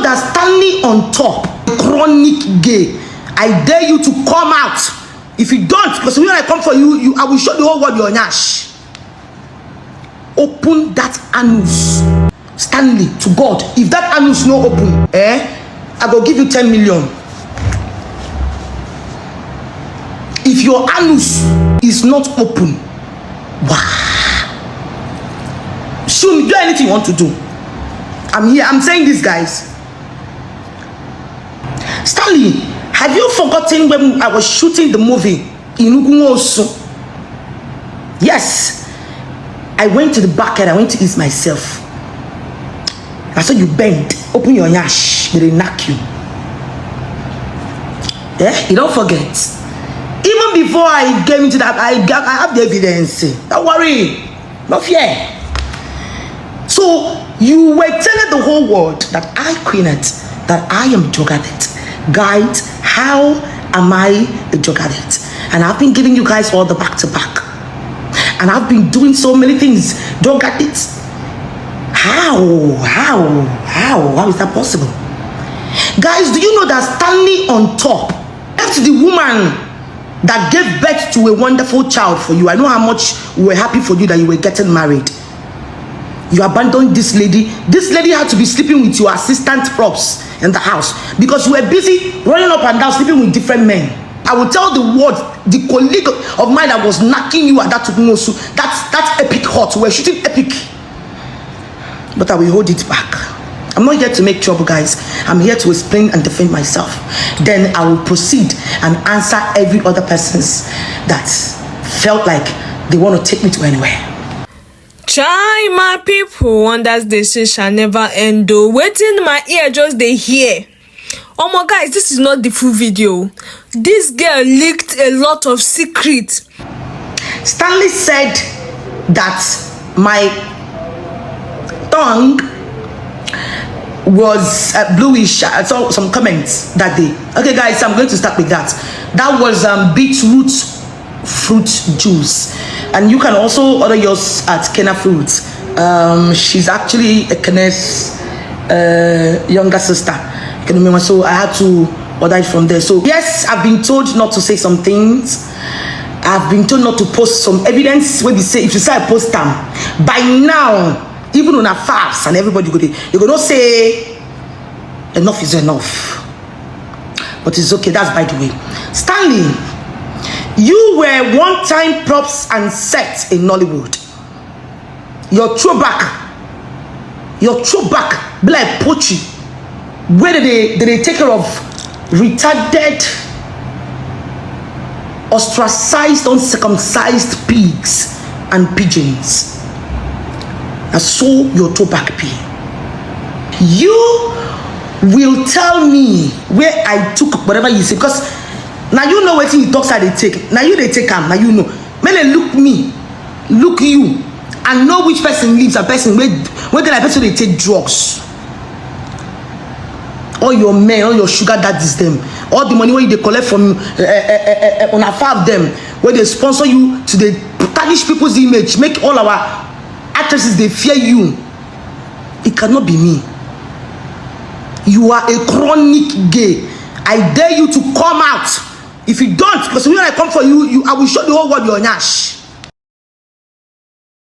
that Stanley on top, Chroníç G, I dare you to come out. If you don't, because when I come for you, I will show the whole world your nyash. Open that anus, Stanley, to God. If that anus no open, I go give you 10 million. If your anus is not open, wow. Show me, do anything you want to do. I'm here, I'm saying this, guys. Stanley, have you forgotten when I was shooting the movie in Unigwe? Yes, I went to the back and I went to eat myself. I saw you bend, open your yash, they knock you. Yeah, you don't forget. Even before I get into that, I have the evidence. Don't worry, no fear. So you were telling the whole world that y-Queeneth, that I am drug addict. Guys, how am I a drug addict? And I've been giving you guys all the back to back. And I've been doing so many things. Drug addicts. How is that possible? Guys, do you know that Stanley on top left the woman that gave birth to a wonderful child for you? I know how much we were happy for you that you were getting married. You abandoned this lady. This lady had to be sleeping with your assistant props in the house because you were busy running up and down sleeping with different men. I will tell the world, the colleague of mine that was knocking you at that Tukunosu, that's epic hot. We're shooting epic. But I will hold it back. I'm not here to make trouble, guys. I'm here to explain and defend myself. Then I will proceed and answer every other person's that felt like they want to take me to anywhere. Chai, my people, wonders they say shall never end though. Waiting my ear just they hear. Oh my guys, this is not the full video. This girl leaked a lot of secrets. Stanley said that my tongue was bluish. I saw some comments that day. Okay guys, I'm going to start with that. That was beetroot fruit juice, and you can also order yours at Kena Fruits. She's actually a Kena's younger sister, so I had to order it from there. So yes, I've been told not to say some things. I've been told not to post some evidence. When you say, if you say I post them by now, even on a fast and everybody go there, you're gonna say enough is enough. But it's okay, that's by the way. Stanley, you were one-time props and sets in Nollywood. Your throwback be like poetry. Where did they take care of retarded, ostracized, uncircumcised pigs and pigeons? And so your throwback be. You will tell me where I took whatever you say, because now you know what he talks how they take. Now you they take him. Now you know. When they look me, look you, and know which person leaves a person where the person they take drugs. All your men, all your sugar daddies them, all the money where they collect from on a of them, where they sponsor you to the tarnish people's image, make all our actresses they fear you. It cannot be me. You are a Chroníç G. I dare you to come out. If you don't, because when I come for you, I will show the whole world your nyash.